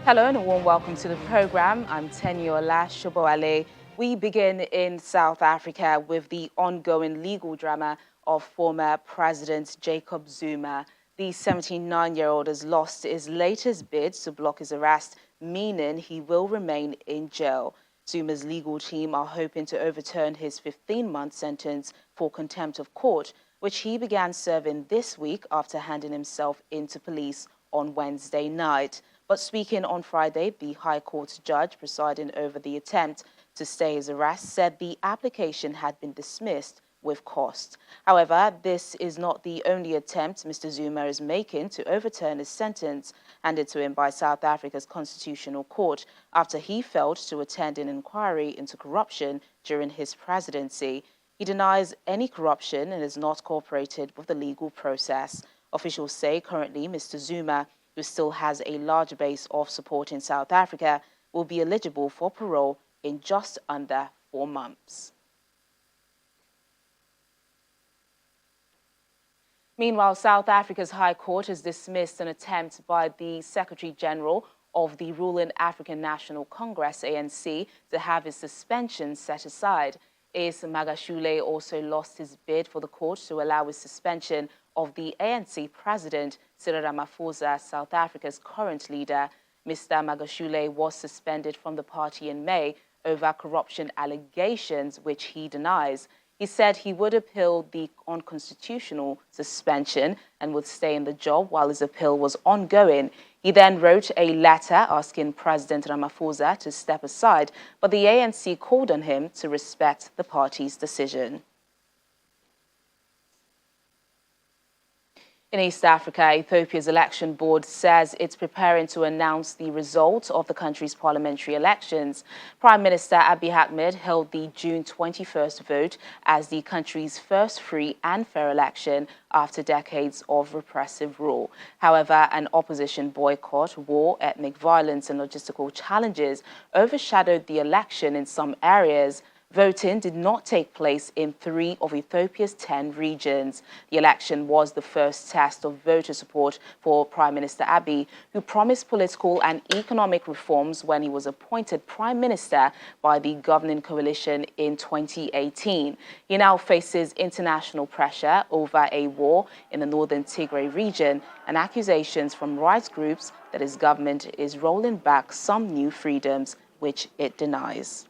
Hello and a warm welcome to the program. I'm Teniola Shoboale. We begin in South Africa with the ongoing legal drama of former President Jacob Zuma. The 79-year-old has lost his latest bid to block his arrest, meaning he will remain in jail. Zuma's legal team are hoping to overturn his 15-month sentence for contempt of court, which he began serving this week after handing himself into police on Wednesday night. But speaking on Friday, the High Court judge presiding over the attempt to stay his arrest said the application had been dismissed with cost. However, this is not the only attempt Mr. Zuma is making to overturn his sentence handed to him by South Africa's Constitutional Court after he failed to attend an inquiry into corruption during his presidency. He denies any corruption and has not cooperated with the legal process. Officials say currently Mr. Zuma, who still has a large base of support in South Africa, will be eligible for parole in just under 4 months. Meanwhile, South Africa's High Court has dismissed an attempt by the Secretary-General of the ruling African National Congress, ANC, to have his suspension set aside. Ace Magashule also lost his bid for the court to allow his suspension of the ANC president, Cyril Ramaphosa, South Africa's current leader. Mr. Magashule was suspended from the party in May over corruption allegations, which he denies. He said he would appeal the unconstitutional suspension and would stay in the job while his appeal was ongoing. He then wrote a letter asking President Ramaphosa to step aside, but the ANC called on him to respect the party's decision. In East Africa, Ethiopia's election board says it's preparing to announce the results of the country's parliamentary elections. Prime Minister Abiy Ahmed held the June 21st vote as the country's first free and fair election after decades of repressive rule. However, an opposition boycott, war, ethnic violence and logistical challenges overshadowed the election in some areas. Voting did not take place in 3 of Ethiopia's 10 regions. The election was the first test of voter support for Prime Minister Abiy, who promised political and economic reforms when he was appointed Prime Minister by the governing coalition in 2018. He now faces international pressure over a war in the northern Tigray region and accusations from rights groups that his government is rolling back some new freedoms, which it denies.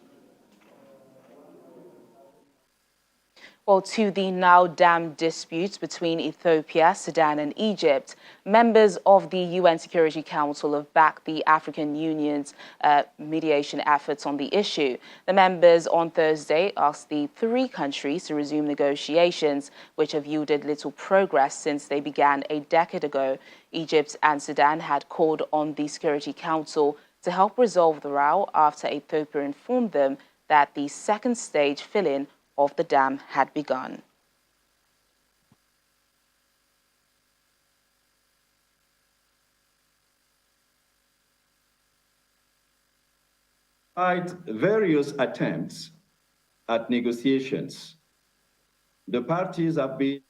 Well, to the now dammed disputes between Ethiopia, Sudan and Egypt, members of the UN Security Council have backed the African Union's mediation efforts on the issue. The members on Thursday asked the 3 countries to resume negotiations, which have yielded little progress since they began a decade ago. Egypt and Sudan had called on the Security Council to help resolve the row after Ethiopia informed them that the second stage fill-in of the dam had begun. Despite various attempts at negotiations, the parties have been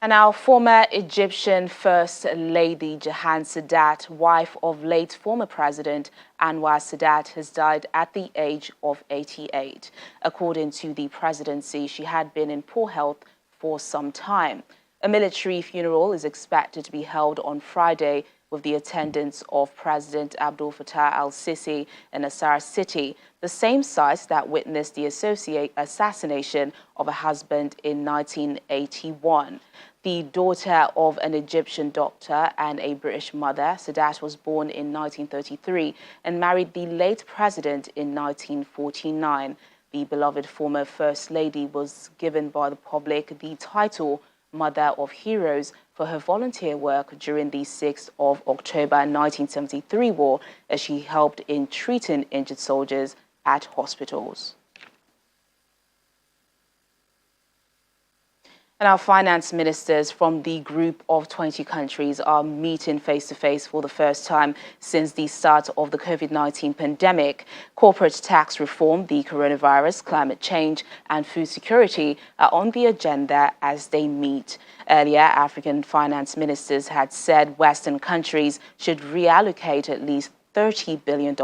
And our former Egyptian First Lady Jehan Sadat, wife of late former President Anwar Sadat, has died at the age of 88. According to the presidency, she had been in poor health for some time. A military funeral is expected to be held on Friday with the attendance of President Abdel Fattah al-Sisi in Asar City, the same site that witnessed the assassination of a husband in 1981. The daughter of an Egyptian doctor and a British mother, Sadat was born in 1933 and married the late president in 1949. The beloved former First Lady was given by the public the title Mother of Heroes for her volunteer work during the 6th of October 1973 war, as she helped in treating injured soldiers at hospitals. And our finance ministers from the group of 20 countries are meeting face-to-face for the first time since the start of the COVID-19 pandemic. Corporate tax reform, the coronavirus, climate change and food security are on the agenda as they meet. Earlier, African finance ministers had said Western countries should reallocate at least $30 billion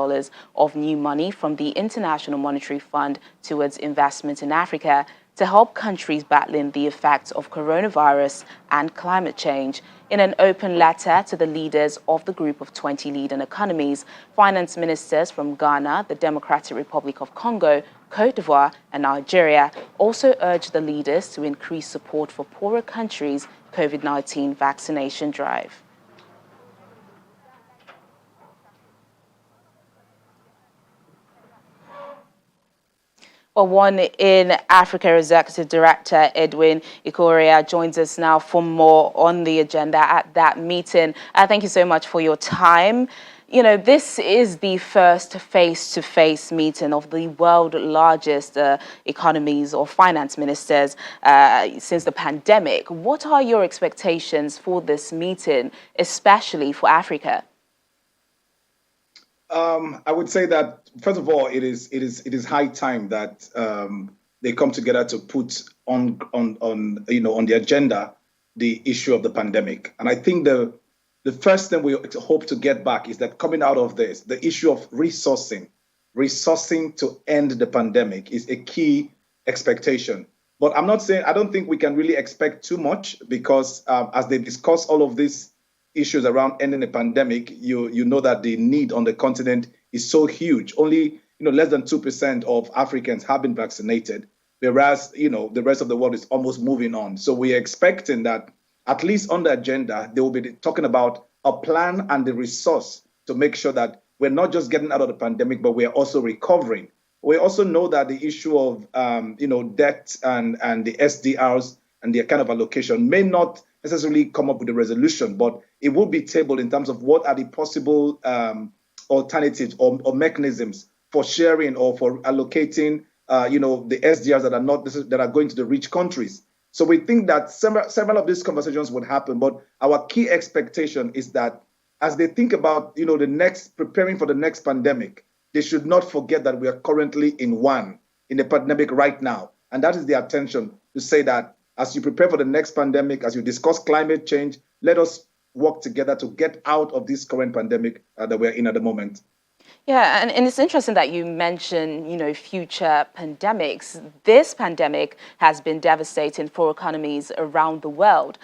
of new money from the International Monetary Fund towards investment in Africa to help countries battling the effects of coronavirus and climate change. In an open letter to the leaders of the group of 20 leading economies, finance ministers from Ghana, the Democratic Republic of Congo, Cote d'Ivoire and Nigeria also urged the leaders to increase support for poorer countries' COVID-19 vaccination drive. Well, One in Africa Executive Director Edwin Ikoria joins us now for more on the agenda at that meeting. Thank you so much for your time. You know, this is the first face-to-face meeting of the world's largest economies or finance ministers since the pandemic. What are your expectations for this meeting, especially for Africa? I would say that first of all, it is high time that they come together to put on the agenda the issue of the pandemic. And I think the first thing we hope to get back is that coming out of this, the issue of resourcing to end the pandemic is a key expectation. But I don't think we can really expect too much because as they discuss all of these issues around ending the pandemic, you know that the need on the continent is so huge. Only less than 2% of Africans have been vaccinated, whereas the rest of the world is almost moving on. So we are expecting that at least on the agenda they will be talking about a plan and the resource to make sure that we're not just getting out of the pandemic, but we are also recovering. We also know that the issue of debt and the SDRs and their kind of allocation may not necessarily come up with a resolution, but it will be tabled in terms of what are the possible alternatives or mechanisms for sharing or for allocating, the SDRs that are going to the rich countries. So we think that several of these conversations would happen, but our key expectation is that as they think about, preparing for the next pandemic, they should not forget that we are currently in a pandemic right now, and that is the attention to say that as you prepare for the next pandemic, as you discuss climate change, let us work together to get out of this current pandemic that we're in at the moment. Yeah, and it's interesting that you mention, future pandemics. This pandemic has been devastating for economies around the world.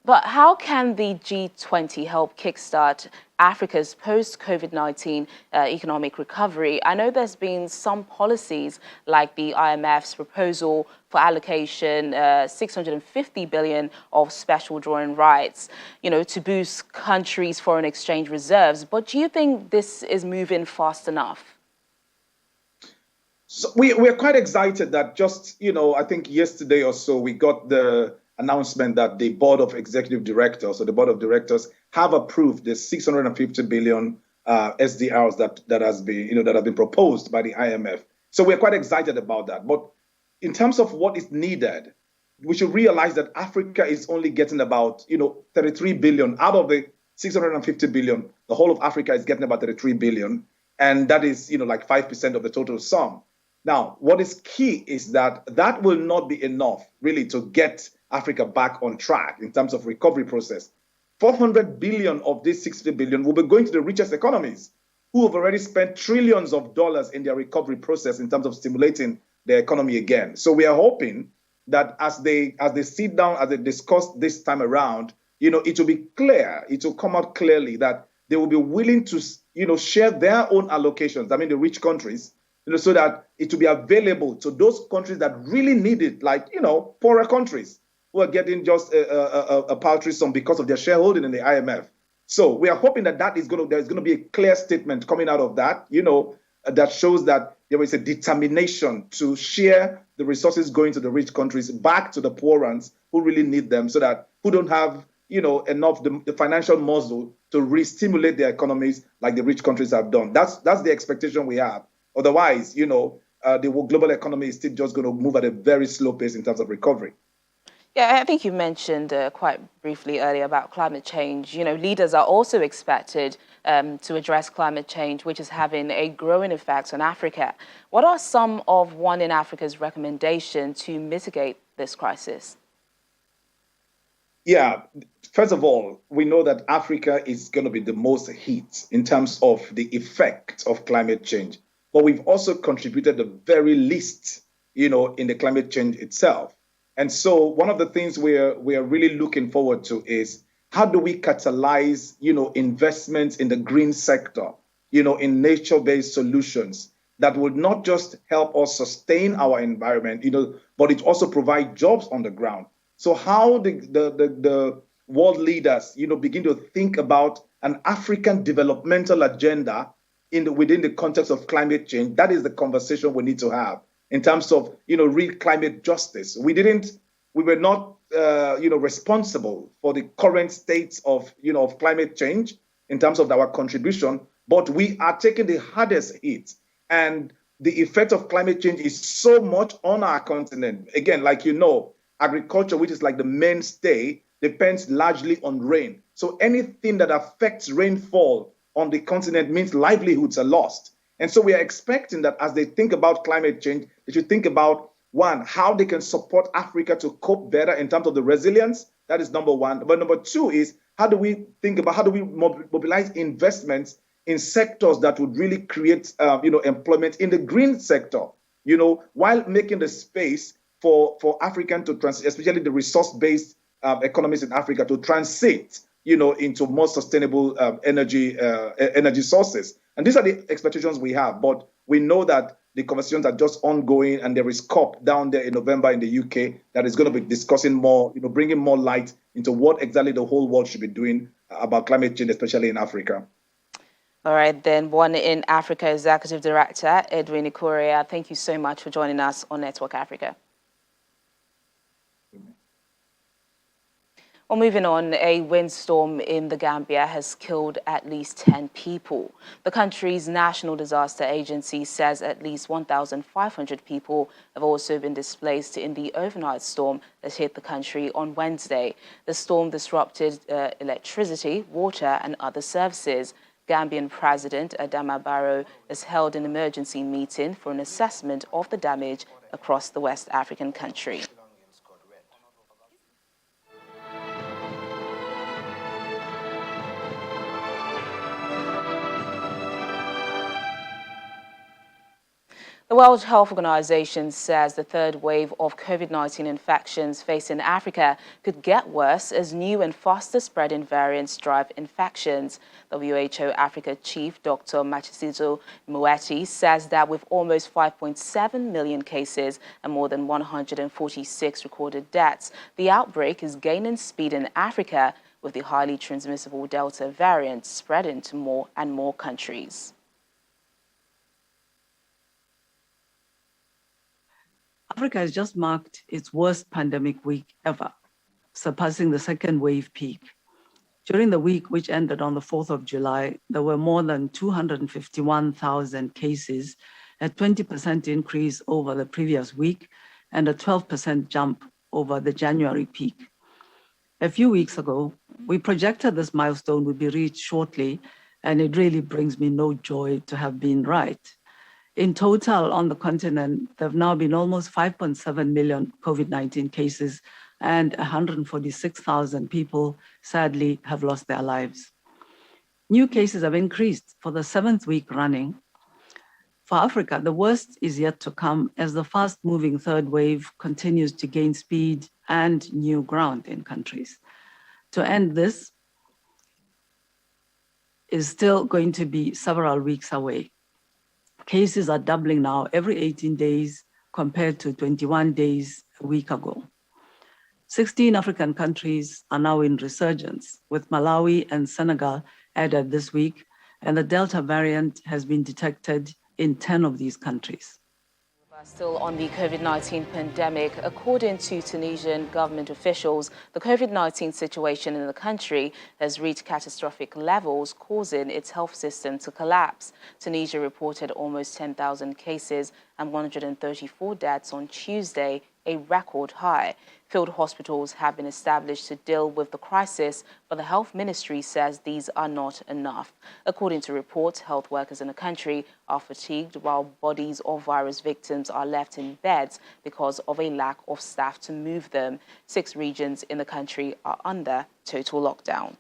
But how can the G20 help kickstart Africa's post-COVID-19 economic recovery? I know there's been some policies like the IMF's proposal for allocation 650 billion of special drawing rights, to boost countries' foreign exchange reserves. But do you think this is moving fast enough? So we're quite excited that just, I think yesterday or so, we got the announcement that the board of executive directors or the board of directors have approved the 650 billion SDRs that has been proposed by the IMF. So we're quite excited about that. But in terms of what is needed, we should realize that Africa is only getting about 33 billion out of the 650 billion. The whole of Africa is getting about 33 billion, and that is like 5% of the total sum. Now, what is key is that will not be enough really to get Africa back on track in terms of recovery process. 400 billion of this 60 billion will be going to the richest economies who have already spent trillions of dollars in their recovery process in terms of stimulating their economy again. So we are hoping that as they sit down, as they discuss this time around, it will be clear, it will come out clearly that they will be willing to, share their own allocations, the rich countries, so that it will be available to those countries that really need it, like, poorer countries who are getting just a paltry sum because of their shareholding in the IMF. So we are hoping that there's going to be a clear statement coming out of that, that shows that there is a determination to share the resources going to the rich countries back to the poor ones who really need them, so that who don't have, enough the financial muscle to re-stimulate their economies like the rich countries have done. That's the expectation we have. Otherwise, the global economy is still just going to move at a very slow pace in terms of recovery. Yeah, I think you mentioned quite briefly earlier about climate change. You know, leaders are also expected to address climate change, which is having a growing effect on Africa. What are some of One in Africa's recommendations to mitigate this crisis? Yeah, first of all, we know that Africa is going to be the most hit in terms of the effect of climate change. But we've also contributed the very least, in the climate change itself. And so one of the things we're really looking forward to is how do we catalyze, investments in the green sector, in nature-based solutions that would not just help us sustain our environment, but it also provide jobs on the ground. So how the world leaders, begin to think about an African developmental agenda within the context of climate change, that is the conversation we need to have in terms of, real climate justice. We were not, responsible for the current state of climate change in terms of our contribution, but we are taking the hardest hit. And the effect of climate change is so much on our continent. Again, like agriculture, which is like the mainstay, depends largely on rain. So anything that affects rainfall on the continent means livelihoods are lost. And so we are expecting that as they think about climate change, they should think about, one, how they can support Africa to cope better in terms of the resilience. That is number one. But number two is, how do we mobilize investments in sectors that would really create, employment in the green sector, while making the space for African to transit, especially the resource-based economies in Africa, to transit, into more sustainable energy sources. And these are the expectations we have. But we know that the conversations are just ongoing, and there is COP down there in November in the UK that is going to be discussing more, bringing more light into what exactly the whole world should be doing about climate change, especially in Africa. All right, then, One in Africa Executive Director, Edwin Ikoria, thank you so much for joining us on Network Africa. Well, moving on, a windstorm in the Gambia has killed at least 10 people. The country's National Disaster Agency says at least 1,500 people have also been displaced in the overnight storm that hit the country on Wednesday. The storm disrupted electricity, water, and other services. Gambian President Adama Barrow has held an emergency meeting for an assessment of the damage across the West African country. The World Health Organization says the third wave of COVID-19 infections facing Africa could get worse as new and faster spreading variants drive infections. WHO Africa Chief Dr. Matshidiso Moeti says that with almost 5.7 million cases and more than 146 recorded deaths, the outbreak is gaining speed in Africa, with the highly transmissible Delta variant spreading to more and more countries. Africa has just marked its worst pandemic week ever, surpassing the second wave peak. During the week, which ended on the 4th of July, there were more than 251,000 cases, a 20% increase over the previous week, and a 12% jump over the January peak. A few weeks ago, we projected this milestone would be reached shortly, and it really brings me no joy to have been right. In total, on the continent, there have now been almost 5.7 million COVID-19 cases, and 146,000 people, sadly, have lost their lives. New cases have increased for the 7th week running. For Africa, the worst is yet to come as the fast-moving third wave continues to gain speed and new ground in countries. To end this is still going to be several weeks away. Cases are doubling now every 18 days compared to 21 days a week ago. 16 African countries are now in resurgence, with Malawi and Senegal added this week, and the Delta variant has been detected in 10 of these countries. Still on the COVID-19 pandemic, according to Tunisian government officials, the COVID-19 situation in the country has reached catastrophic levels, causing its health system to collapse. Tunisia reported almost 10,000 cases and 134 deaths on Tuesday, a record high. Field hospitals have been established to deal with the crisis, but the health ministry says these are not enough. According to reports, health workers in the country are fatigued while bodies of virus victims are left in beds because of a lack of staff to move them. 6 regions in the country are under total lockdown.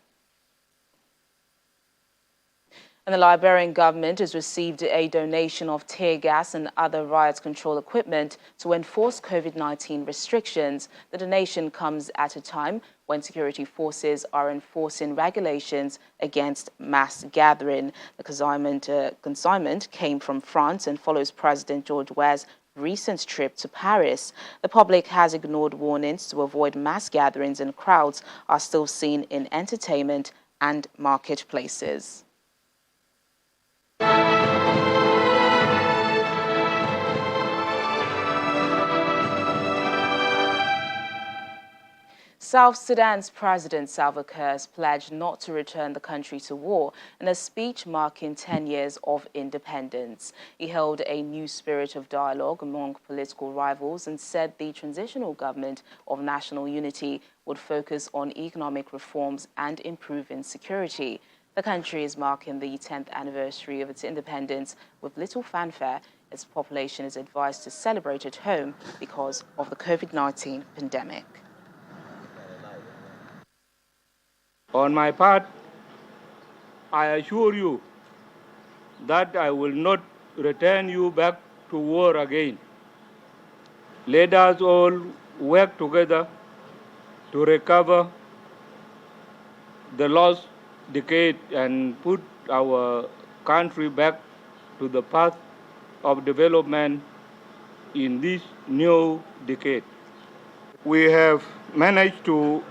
And the Liberian government has received a donation of tear gas and other riot control equipment to enforce COVID-19 restrictions. The donation comes at a time when security forces are enforcing regulations against mass gathering. The consignment came from France and follows President George Weah's recent trip to Paris. The public has ignored warnings to avoid mass gatherings, and crowds are still seen in entertainment and marketplaces. South Sudan's President Salva Kiir has pledged not to return the country to war in a speech marking 10 years of independence. He held a new spirit of dialogue among political rivals and said the transitional government of national unity would focus on economic reforms and improving security. The country is marking the 10th anniversary of its independence with little fanfare. Its population is advised to celebrate at home because of the COVID-19 pandemic. On my part, I assure you that I will not return you back to war again. Let us all work together to recover the lost decade and put our country back to the path of development in this new decade. We have managed to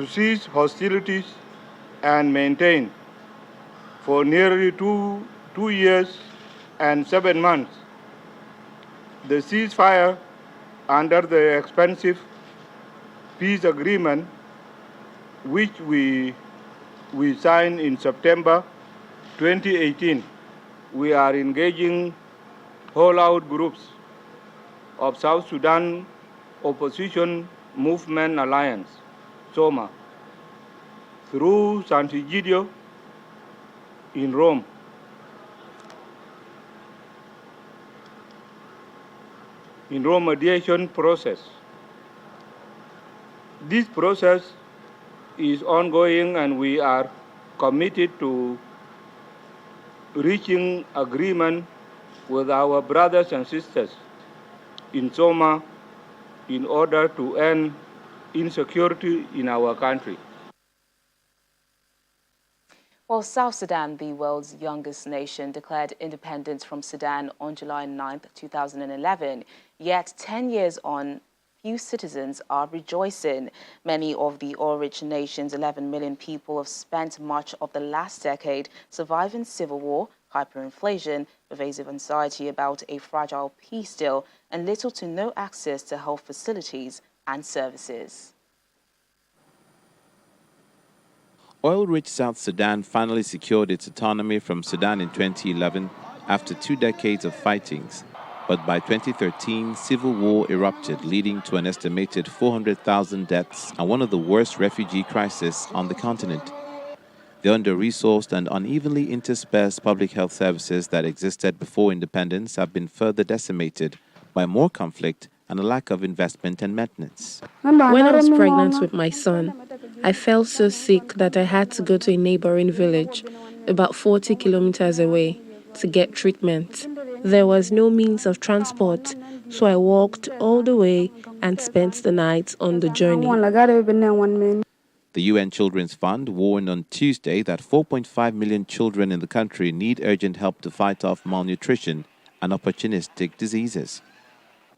cease hostilities and maintain for nearly two years and 7 months the ceasefire under the expensive peace agreement which we signed in September 2018. We are engaging all-out groups of South Sudan Opposition Movement Alliance, SOMA, through Sant'Egidio in Rome. In Rome mediation process. This process is ongoing and we are committed to reaching agreement with our brothers and sisters in Soma in order to end insecurity in our country. Well, South Sudan, the world's youngest nation, declared independence from Sudan on July 9, 2011. Yet 10 years on, few citizens are rejoicing. Many of the oil-rich nation's 11 million people have spent much of the last decade surviving civil war, hyperinflation, pervasive anxiety about a fragile peace deal, and little to no access to health facilities and services. Oil-rich South Sudan finally secured its autonomy from Sudan in 2011 after 2 decades of fightings. But by 2013, civil war erupted, leading to an estimated 400,000 deaths and one of the worst refugee crises on the continent. The under-resourced and unevenly interspersed public health services that existed before independence have been further decimated by more conflict and a lack of investment and maintenance. When I was pregnant with my son, I felt so sick that I had to go to a neighboring village, about 40 kilometers away, to get treatment. There was no means of transport, so I walked all the way and spent the night on the journey. The UN Children's Fund warned on Tuesday that 4.5 million children in the country need urgent help to fight off malnutrition and opportunistic diseases.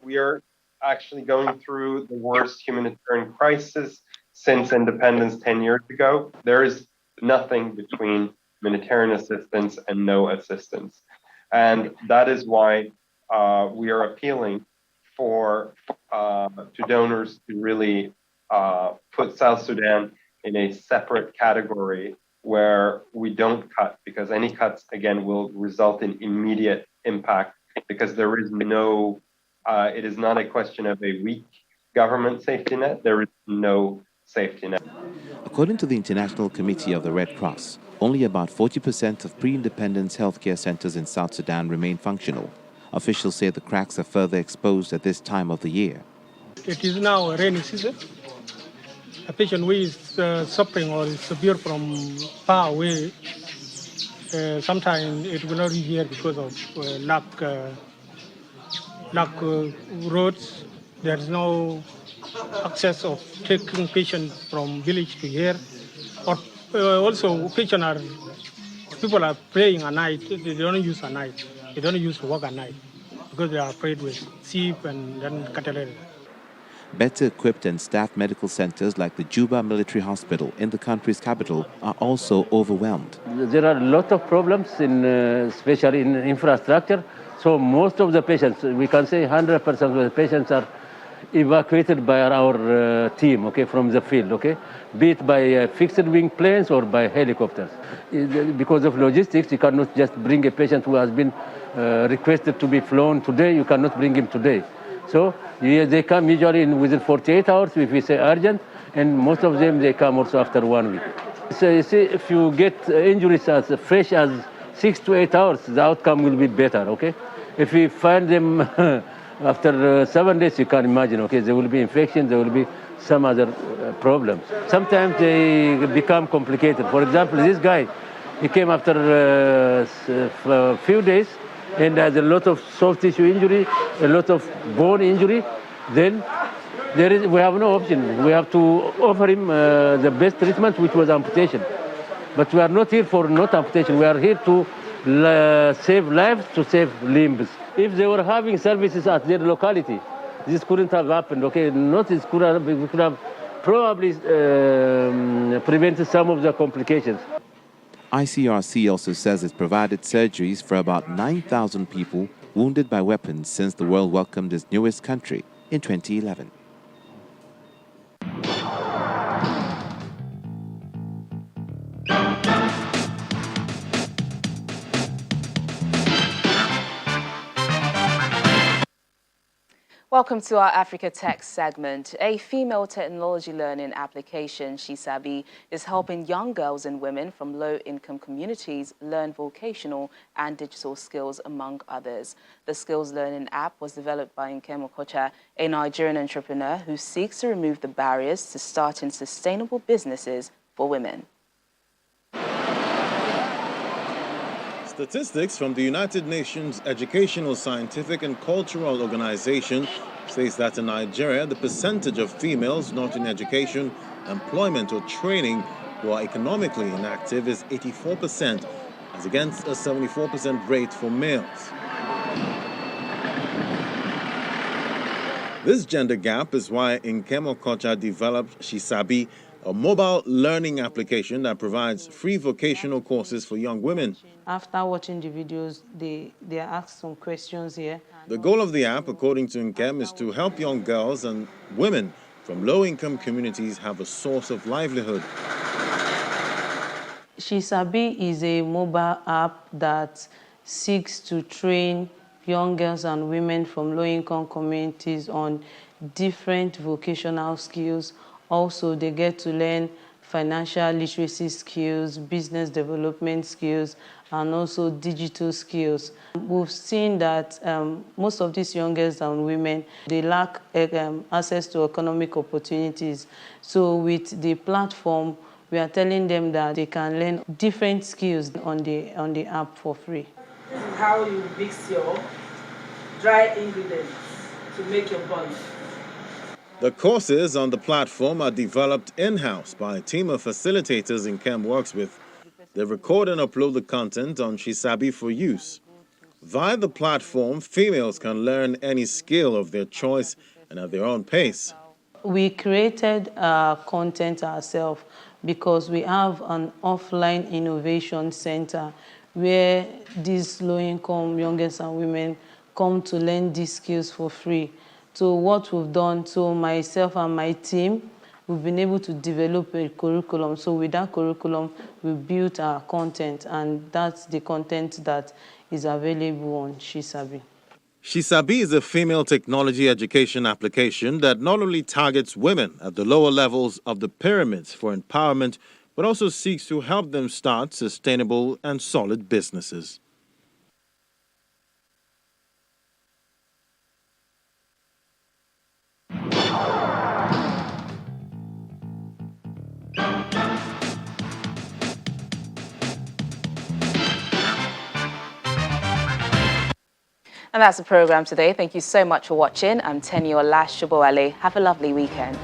We are actually going through the worst humanitarian crisis since independence 10 years ago. There is nothing between humanitarian assistance and no assistance. And that is why we are appealing to donors to really put South Sudan in a separate category where we don't cut, because any cuts, again, will result in immediate impact because there is no, it is not a question of a weak government safety net. There is no safety net. According to the International Committee of the Red Cross, only about 40% of pre-independence healthcare centers in South Sudan remain functional. Officials say the cracks are further exposed at this time of the year. It is now a rainy season. A patient who is suffering or is severe from far away, sometimes it will not be here because of lack roads. There is no access of taking patients from village to here. Or also people are praying at night. They don't use at night. They don't use to work at night because they are afraid with sheep and then cattle. Better equipped and staffed medical centers like the Juba Military Hospital in the country's capital are also overwhelmed. There are a lot of problems, especially in infrastructure. So most of the patients, we can say 100% of the patients are evacuated by our team, okay, from the field, okay, be it by fixed-wing planes or by helicopters. Because of logistics, you cannot just bring a patient who has been requested to be flown today. You cannot bring him today. So they come usually within 48 hours if we say urgent, and most of them, they come also after 1 week. So you see, if you get injuries as fresh as 6 to 8 hours, the outcome will be better, okay? If we find them after 7 days, you can imagine, okay, there will be infection, there will be some other problems. Sometimes they become complicated. For example, this guy, he came after a few days, and has a lot of soft tissue injury, a lot of bone injury, then we have no option. We have to offer him the best treatment, which was amputation. But we are not here for not amputation. We are here to save lives, to save limbs. If they were having services at their locality, this couldn't have happened, okay? Not this could have, we could have probably prevented some of the complications. ICRC also says it's provided surgeries for about 9,000 people wounded by weapons since the world welcomed its newest country in 2011. Welcome to our Africa Tech segment. A female technology learning application, Shisabi, is helping young girls and women from low-income communities learn vocational and digital skills, among others. The skills learning app was developed by Nkem Okocha, a Nigerian entrepreneur who seeks to remove the barriers to starting sustainable businesses for women. Statistics from the United Nations Educational, Scientific and Cultural Organization says that in Nigeria, the percentage of females not in education, employment or training who are economically inactive is 84%, as against a 74% rate for males. This gender gap is why Nkem Okocha developed Shisabi, a mobile learning application that provides free vocational courses for young women. After watching the videos, they are asked some questions here. The goal of the app, according to Nkem, is to help young girls and women from low-income communities have a source of livelihood. Shisabi is a mobile app that seeks to train young girls and women from low-income communities on different vocational skills. Also, they get to learn financial literacy skills, business development skills, and also digital skills. We've seen that most of these young girls and women, they lack access to economic opportunities. So with the platform, we are telling them that they can learn different skills on the app for free. This is how you mix your dry ingredients to make your bun. The courses on the platform are developed in-house by a team of facilitators Nkem works with. They record and upload the content on Shisabi for use. Via the platform, females can learn any skill of their choice and at their own pace. We created content ourselves because we have an offline innovation center where these low-income young girls and women come to learn these skills for free. So what we've done, so myself and my team, we've been able to develop a curriculum. So with that curriculum, we built our content, and that's the content that is available on Shisabi. Shisabi is a female technology education application that not only targets women at the lower levels of the pyramids for empowerment, but also seeks to help them start sustainable and solid businesses. And that's the program today. Thank you so much for watching. I'm Tenyola Shobowale. Have a lovely weekend.